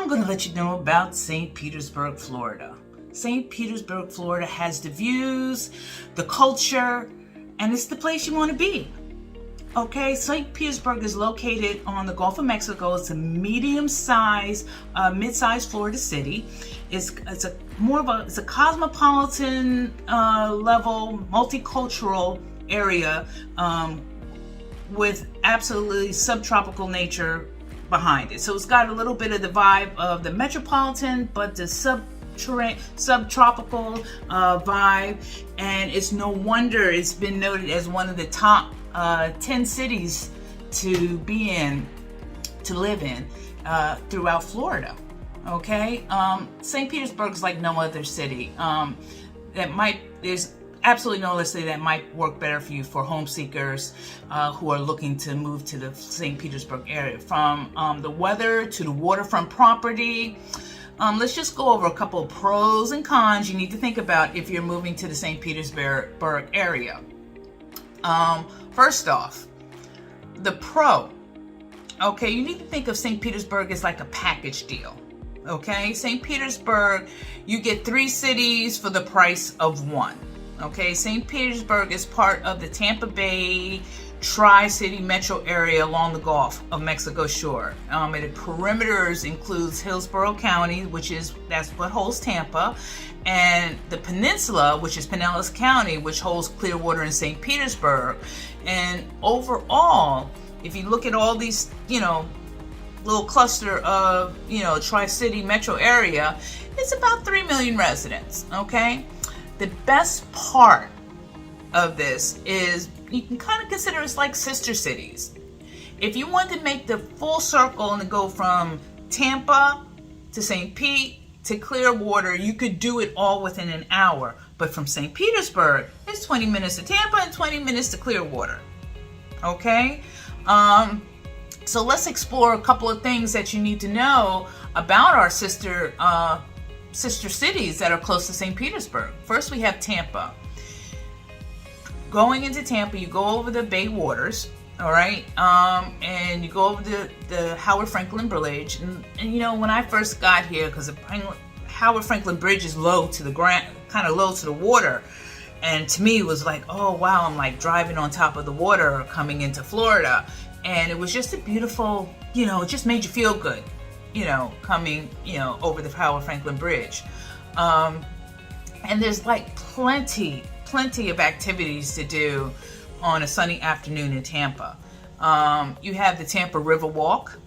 I'm going to let you know about St. Petersburg, Florida. St. Petersburg, Florida has the views, the culture, and it's the place you want to be. Okay, St. Petersburg is located on the Gulf of Mexico. It's a medium-sized, mid-sized Florida city. It's a cosmopolitan level, multicultural area with absolutely subtropical nature behind it. So it's got a little bit of the vibe of the metropolitan, but the subtropical vibe, and it's no wonder it's been noted as one of the top 10 cities to be in, to live in throughout Florida. Okay, St. Petersburg is like no other city. There's absolutely no other city that might work better for you for home seekers who are looking to move to the St. Petersburg area. From the weather to the waterfront property. Let's just go over a couple of pros and cons you need to think about if you're moving to the St. Petersburg area. First off, the pro. Okay, you need to think of St. Petersburg as like a package deal. Okay, St. Petersburg, you get 3 cities for the price of 1. Okay, St. Petersburg is part of the Tampa Bay Tri-City metro area along the Gulf of Mexico shore. And the perimeters includes Hillsborough County, that's what holds Tampa, and the peninsula, which is Pinellas County, which holds Clearwater and St. Petersburg. And overall, if you look at all these, little cluster of, Tri-City metro area, it's about 3 million residents, okay? The best part of this is you can kind of consider it's like sister cities. If you want to make the full circle and go from Tampa to St. Pete to Clearwater, you could do it all within an hour. But from St. Petersburg, it's 20 minutes to Tampa and 20 minutes to Clearwater. Okay? So let's explore a couple of things that you need to know about our sister cities that are close to St. Petersburg. First, we have Tampa. Going into Tampa, you go over the Bay Waters, all right, and you go over the Howard Franklin Bridge. And when I first got here, because the Howard Franklin Bridge is low to the ground, kind of low to the water, and to me it was like, oh wow, I'm like driving on top of the water coming into Florida, and it was just a beautiful, it just made you feel good, coming, over the Howard Franklin Bridge. And there's like plenty of activities to do on a sunny afternoon in Tampa. You have the Tampa River Walk,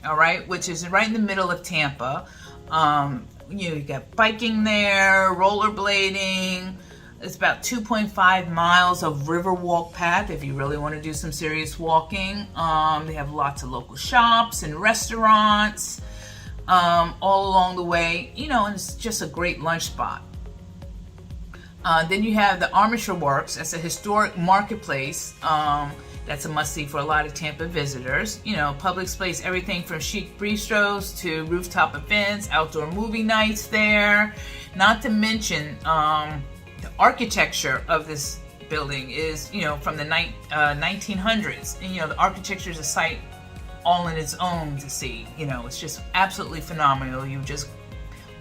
all right, which is right in the middle of Tampa. You got biking there, rollerblading. It's about 2.5 miles of river walk path if you really want to do some serious walking. They have lots of local shops and restaurants all along the way, and it's just a great lunch spot. Then you have the Armature Works. That's a historic marketplace. That's a must-see for a lot of Tampa visitors. Public space, everything from chic bistros to rooftop events, outdoor movie nights there. Not to mention the architecture of this building is, from the 1900s. And, the architecture is a sight all in its own to see. It's just absolutely phenomenal. You're just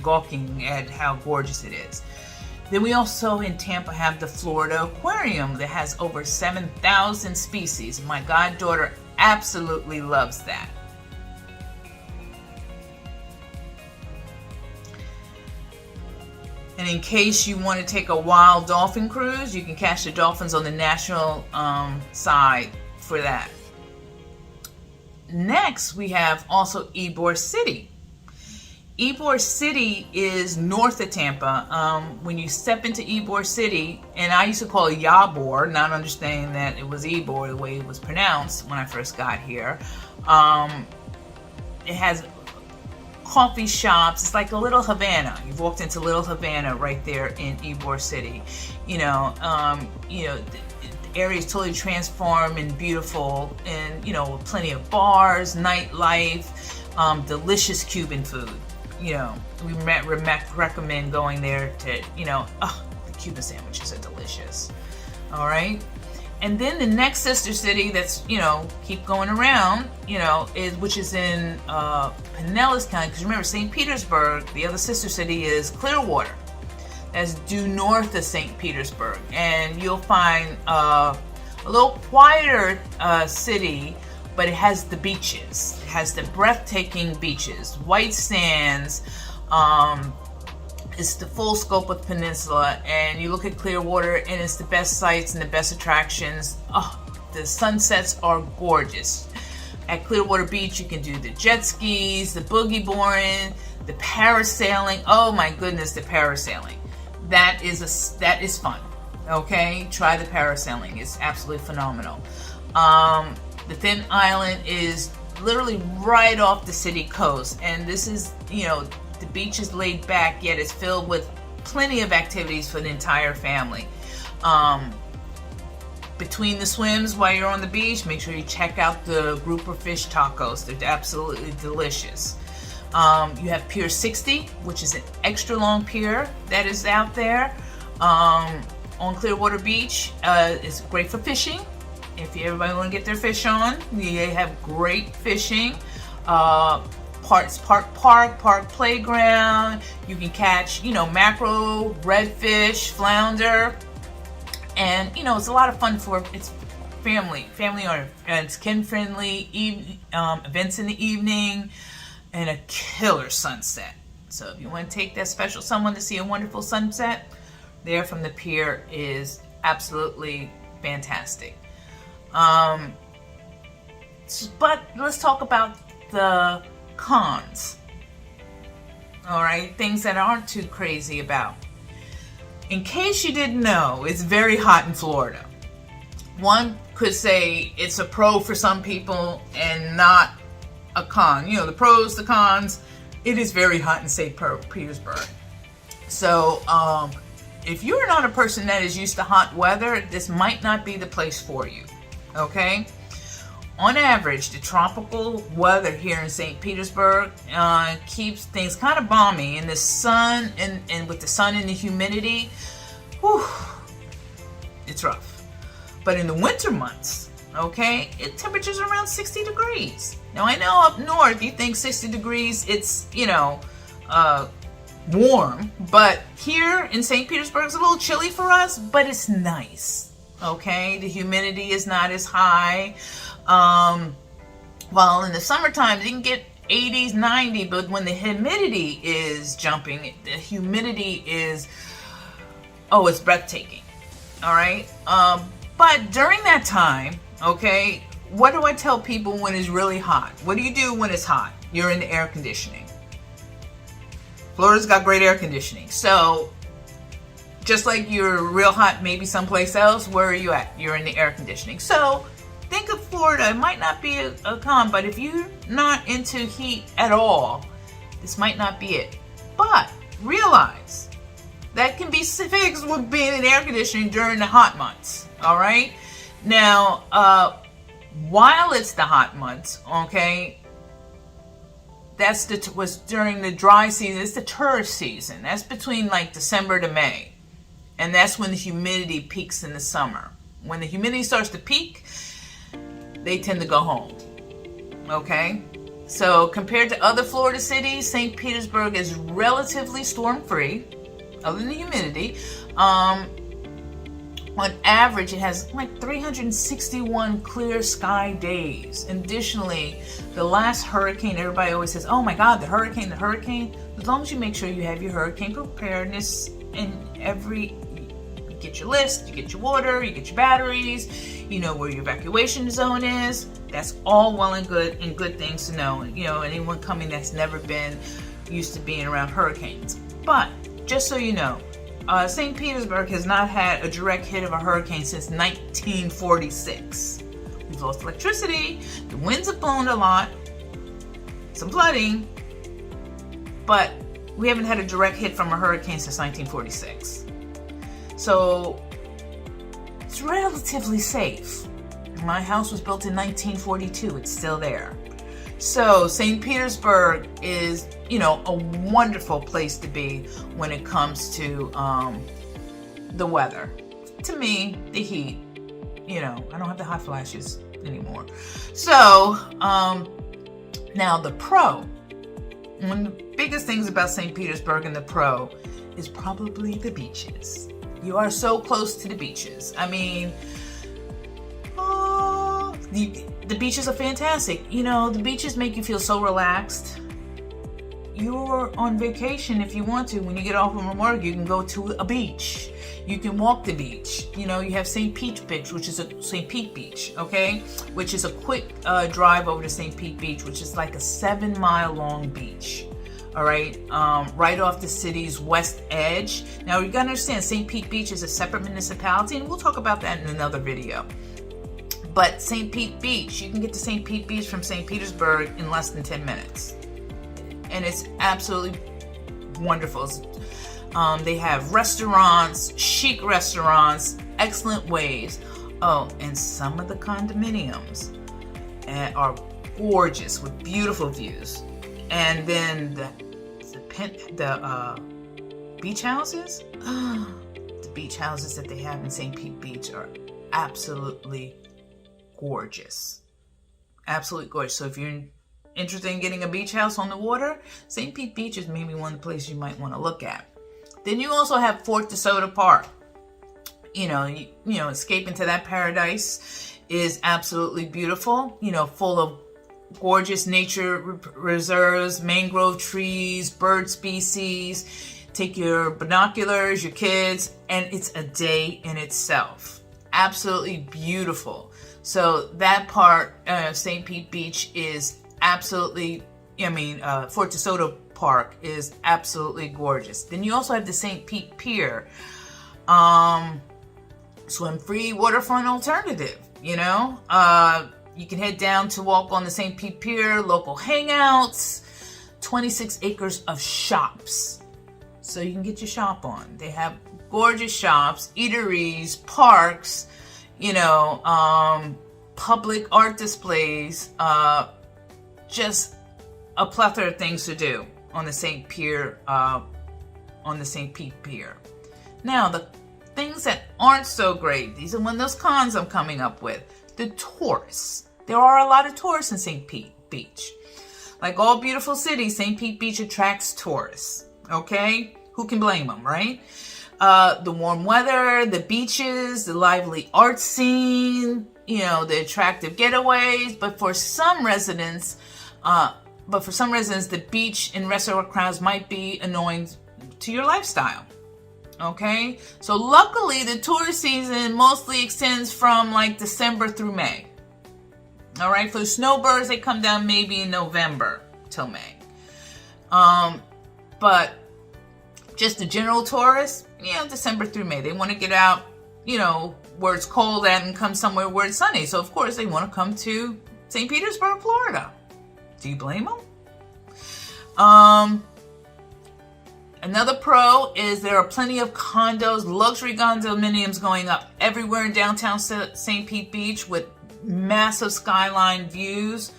gawking at how gorgeous it is. Then we also in Tampa have the Florida Aquarium that has over 7,000 species. My goddaughter absolutely loves that. And in case you want to take a wild dolphin cruise, you can catch the dolphins on the national side for that. Next, we have also Ybor City. Ybor City is north of Tampa. When you step into Ybor City, and I used to call it Yabor, not understanding that it was Ybor the way it was pronounced when I first got here. It has coffee shops. It's like a little Havana. You've walked into Little Havana right there in Ybor City. The area is totally transformed and beautiful, and with plenty of bars, nightlife, delicious Cuban food. We recommend going there to, the Cuban sandwiches are delicious. All right. And then the next sister city that's, keep going around, which is in Pinellas County. Because remember, St. Petersburg, the other sister city is Clearwater. That's due north of St. Petersburg. And you'll find a little quieter city, but it has the beaches. It has the breathtaking beaches, white sands. It's the full scope of the peninsula, and you look at Clearwater, and it's the best sights and the best attractions. Oh, the sunsets are gorgeous. At Clearwater Beach, you can do the jet skis, the boogie boarding, the parasailing. Oh my goodness, the parasailing. That is fun. Okay, try the parasailing. It's absolutely phenomenal. The Thin Island is literally right off the city coast, and this is, the beach is laid back, yet it's filled with plenty of activities for the entire family. Between the swims while you're on the beach, make sure you check out the grouper fish tacos. They're absolutely delicious. You have Pier 60, which is an extra long pier that is out there on Clearwater Beach. It's great for fishing. If everybody want to get their fish on, they have great fishing. Park playground. You can catch, mackerel, redfish, flounder, and it's a lot of fun it's family or it's kid friendly. Events in the evening, and a killer sunset. So if you want to take that special someone to see a wonderful sunset, there from the pier is absolutely fantastic. But let's talk about the cons. All right, things that aren't too crazy about. In case you didn't know, it's very hot in Florida. One could say it's a pro for some people and not a con. The pros, the cons. It is very hot in St. Petersburg. So if you're not a person that is used to hot weather, this might not be the place for you. Okay? On average, the tropical weather here in St. Petersburg keeps things kind of balmy, and the sun and with the sun and the humidity, it's rough. But in the winter months, temperatures are around 60 degrees. Now I know up north you think 60 degrees, it's warm, but here in St. Petersburg it's a little chilly for us, but it's nice. Okay, the humidity is not as high. While in the summertime you can get 80s, 90, but when the humidity is jumping, the humidity is, it's breathtaking. All right. But during that time, what do I tell people when it's really hot? What do you do when it's hot? You're in the air conditioning. Florida's got great air conditioning. So just like you're real hot maybe someplace else, where are you at? You're in the air conditioning. So think of Florida. It might not be a con, but if you're not into heat at all, this might not be it. But realize that can be fixed with being in air conditioning during the hot months. All right. Now, while it's the hot months, was during the dry season. It's the tourist season. That's between like December to May, and that's when the humidity peaks in the summer. When the humidity starts to peak, they tend to go home. Okay? So compared to other Florida cities, St. Petersburg is relatively storm-free, other than the humidity. On average, it has like 361 clear sky days. Additionally, the last hurricane, everybody always says, oh my God, the hurricane. As long as you make sure you have your hurricane preparedness you get your list, you get your water, you get your batteries, you know where your evacuation zone is. That's all well and good things to know. Anyone coming that's never been used to being around hurricanes. But just so you know, St. Petersburg has not had a direct hit of a hurricane since 1946. We've lost electricity, the winds have blown a lot, some flooding, but we haven't had a direct hit from a hurricane since 1946. So it's relatively safe. My house was built in 1942. It's still there. So St. Petersburg is, a wonderful place to be when it comes to the weather. To me, the heat you know, I don't have the hot flashes anymore. So, now the pro. One of the biggest things about St. Petersburg and the pro is probably the beaches. You are so close to the beaches. I mean, the beaches are fantastic. You know, the beaches make you feel so relaxed. You're on vacation if you want to. When you get off from work, you can go to a beach. You can walk the beach. You know, you have St. Pete Beach, which is a St. Pete Beach, okay? Which is a quick drive over to St. Pete Beach, which is like a 7-mile long beach. All right, right off the city's west edge. Now you gotta understand, St. Pete Beach is a separate municipality, and we'll talk about that in another video. But St. Pete Beach, you can get to St. Pete Beach from St. Petersburg in less than 10 minutes. And it's absolutely wonderful. They have restaurants, chic restaurants, excellent waves. Oh, and some of the condominiums are gorgeous with beautiful views. And then the beach houses, the beach houses that they have in St. Pete Beach are absolutely gorgeous. Absolutely gorgeous. So if you're interested in getting a beach house on the water, St. Pete Beach is maybe one of the places you might want to look at. Then you also have Fort DeSoto Park. You know, escape into that paradise is absolutely beautiful. You know, full of gorgeous nature reserves, mangrove trees, bird species. Take your binoculars, your kids, and it's a day in itself. Absolutely beautiful. So that part, St. Pete Beach is absolutely, Fort DeSoto Park is absolutely gorgeous. Then you also have the St. Pete Pier, swim-free waterfront alternative, you know. You can head down to walk on the St. Pete Pier, local hangouts, 26 acres of shops. So you can get your shop on. They have gorgeous shops, eateries, parks, you know, public art displays, just a plethora of things to do on the St. Pier, on the St. Pete Pier. Now, the things that aren't so great, these are one of those cons I'm coming up with. The tourists. There are a lot of tourists in St. Pete Beach. Like all beautiful cities, St. Pete Beach attracts tourists. Okay? Who can blame them, right? The warm weather, the beaches, the lively art scene, you know, the attractive getaways. But for some residents, the beach and restaurant crowds might be annoying to your lifestyle. Okay? So luckily, the tourist season mostly extends from like December through May. All right? For the snowbirds, they come down maybe in November till May. But just the general tourists, you know, December through May. They want to get out, you know, where it's cold at and come somewhere where it's sunny. So, of course, they want to come to St. Petersburg, Florida. Do you blame them? Another pro is there are plenty of condos, luxury condominiums going up everywhere in downtown St. Pete Beach with massive skyline views.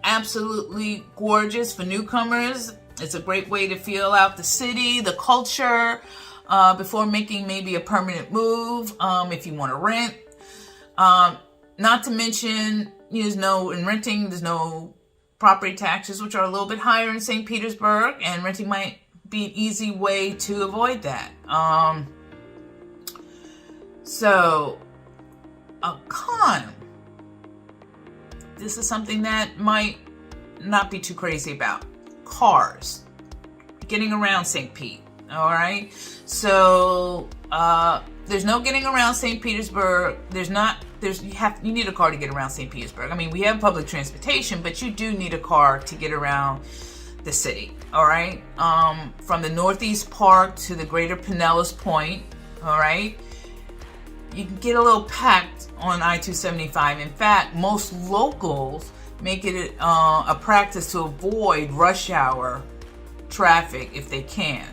Absolutely gorgeous for newcomers. It's a great way to feel out the city, the culture, before making maybe a permanent move, if you want to rent. Not to mention, in renting, there's no property taxes, which are a little bit higher in St. Petersburg, and renting might be an easy way to avoid that. So, a con. This is something that might not be too crazy about. Cars. Getting around St. Pete. All right? So, there's no getting around St. Petersburg. You need a car to get around St. Petersburg. I mean, we have public transportation, but you do need a car to get around the city. All right? From the Northeast Park to the Greater Pinellas Point. All right? You can get a little packed on I-275. In fact, most locals make it a practice to avoid rush hour traffic if they can.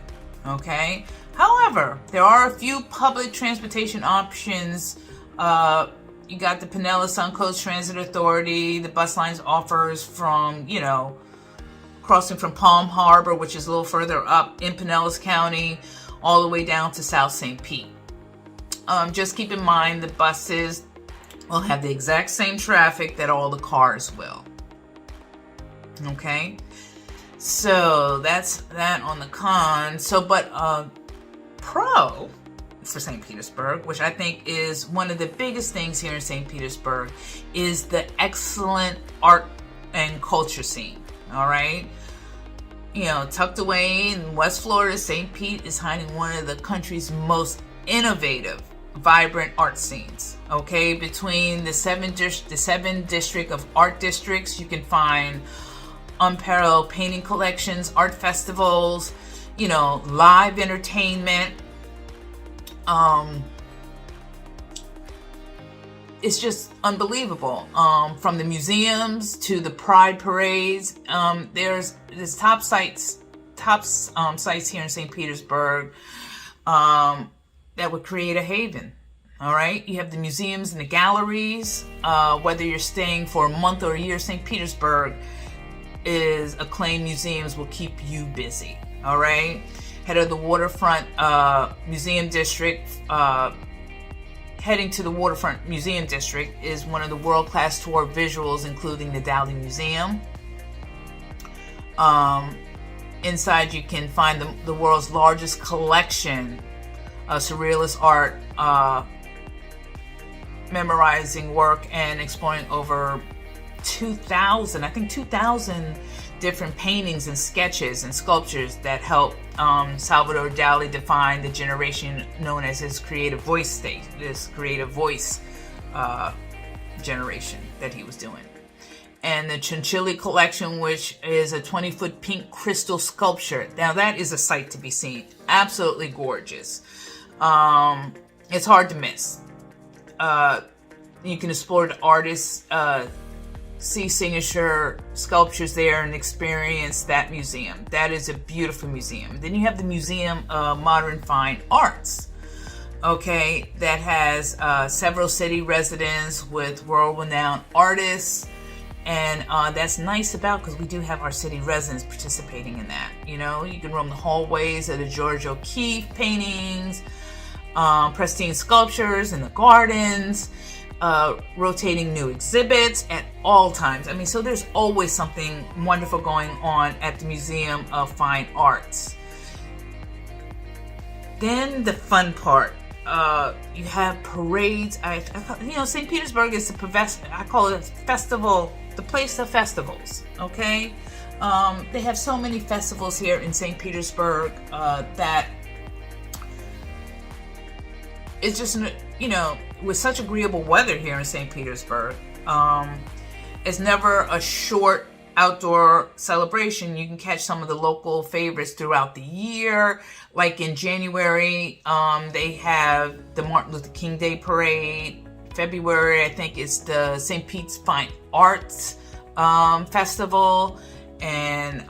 Okay? However, there are a few public transportation options. You got the Pinellas Suncoast Transit Authority. The bus lines offers from, crossing from Palm Harbor, which is a little further up in Pinellas County, all the way down to South St. Pete. Just keep in mind the buses, will have the exact same traffic that all the cars will. Okay, so that's that on the con. So, but pro for St. Petersburg, which I think is one of the biggest things here in St. Petersburg, is the excellent art and culture scene. All right. You know, tucked away in West Florida, St. Pete is hiding one of the country's most innovative, vibrant art scenes. Okay, between the seven district of art districts, you can find unparalleled painting collections, art festivals, you know, live entertainment. It's just unbelievable. From the museums to the pride parades, there's top sites here in St. Petersburg that would create a haven. All right, you have the museums and the galleries. Whether you're staying for a month or a year, St. Petersburg is acclaimed museums will keep you busy. All right, head of the waterfront museum district. Heading to the Waterfront Museum District is one of the world-class tour visuals, including the Dali Museum. Inside, you can find the world's largest collection of surrealist art, memorizing work and exploring over 2,000 different paintings and sketches and sculptures that help Salvador Dali define the generation known as his creative voice state, this creative voice generation that he was doing. And the Chinchilli collection, which is a 20-foot pink crystal sculpture. Now that is a sight to be seen. Absolutely gorgeous. It's hard to miss. You can explore the artists, see signature sculptures there and experience that museum. That is a beautiful museum. Then you have the Museum of Modern Fine Arts, okay, that has several city residents with world-renowned artists, and that's nice about, because we do have our city residents participating in that. You know, you can roam the hallways of the George O'Keeffe paintings, pristine sculptures in the gardens, rotating new exhibits at all times. I mean, so there's always something wonderful going on at the Museum of Fine Arts. Then the fun part, you have parades. St. Petersburg is I call it a festival, the place of festivals. Okay, they have so many festivals here in St. Petersburg that it's just, you know, with such agreeable weather here in St. Petersburg, it's never a short outdoor celebration. You can catch some of the local favorites throughout the year. Like in January, they have the Martin Luther King Day Parade. February, I think, is the St. Pete's Fine Arts Festival. And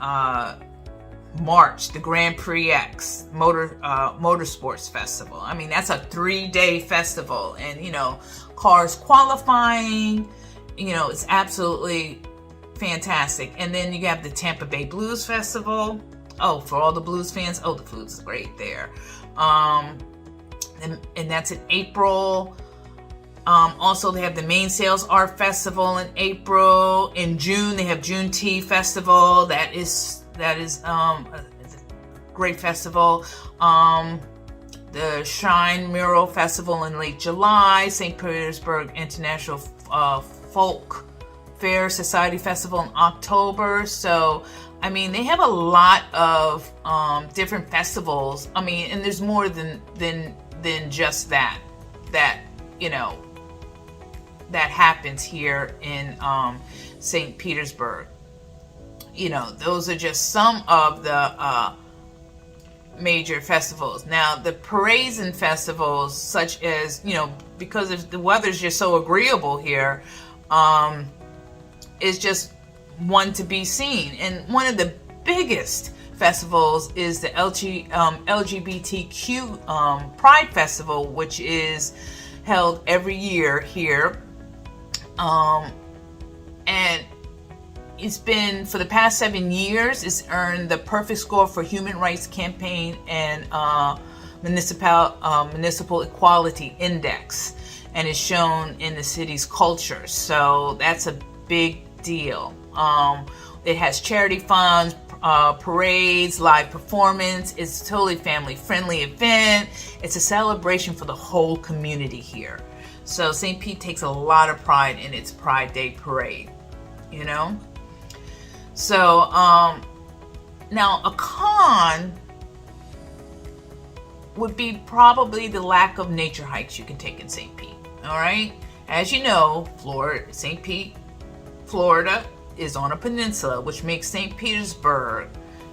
March, the Grand Prix X Motorsports Festival. I mean, that's a 3-day festival, and you know, cars qualifying. You know, it's absolutely fantastic. And then you have the Tampa Bay Blues Festival. Oh, for all the blues fans, the food is great there. And that's in April. Also, they have the Main Sales Art Festival in April. In June, they have Juneteenth Festival. That is a great festival. The Shine Mural Festival in late July. St. Petersburg International Folk Fair Society Festival in October. So, I mean, they have a lot of different festivals. I mean, and there's more than just that you know, that happens here in St. Petersburg. You know, those are just some of the major festivals. Now, the parades and festivals, such as, you know, because of the weather's just so agreeable here, is just one to be seen. And one of the biggest festivals is the LGBTQ Pride Festival, which is held every year here. And it's been, for the past 7 years, it's earned the perfect score for Human Rights Campaign and Municipal Equality Index. and is shown in the city's culture. So that's a big deal. It has charity funds, parades, live performance. It's a totally family-friendly event. It's a celebration for the whole community here. So St. Pete takes a lot of pride in its Pride Day parade, you know? So, now a con would be probably the lack of nature hikes you can take in St. Pete, all right? As you know, St. Pete, Florida is on a peninsula, which makes St. Petersburg,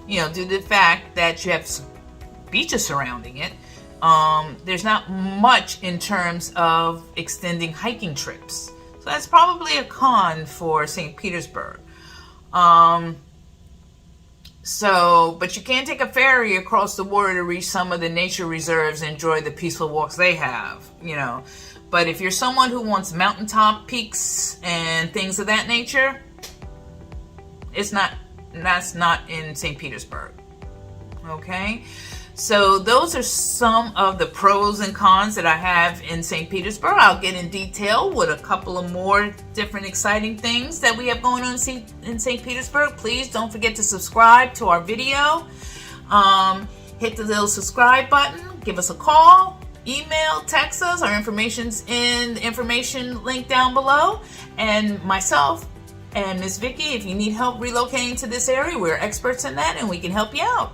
you know, due to the fact that you have beaches surrounding it, there's not much in terms of extending hiking trips. So that's probably a con for St. Petersburg. But you can take a ferry across the water to reach some of the nature reserves and enjoy the peaceful walks they have, you know. But if you're someone who wants mountaintop peaks and things of that nature, that's not in St. Petersburg. Okay? So those are some of the pros and cons that I have in St. Petersburg. I'll get in detail with a couple of more different exciting things that we have going on in St. Petersburg. Please don't forget to subscribe to our video. Hit the little subscribe button. Give us a call, email, text us. Our information's in the information link down below. And myself and Miss Vickie, if you need help relocating to this area, we're experts in that and we can help you out.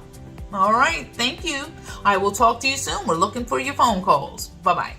All right, thank you. I will talk to you soon. We're looking for your phone calls. Bye-bye.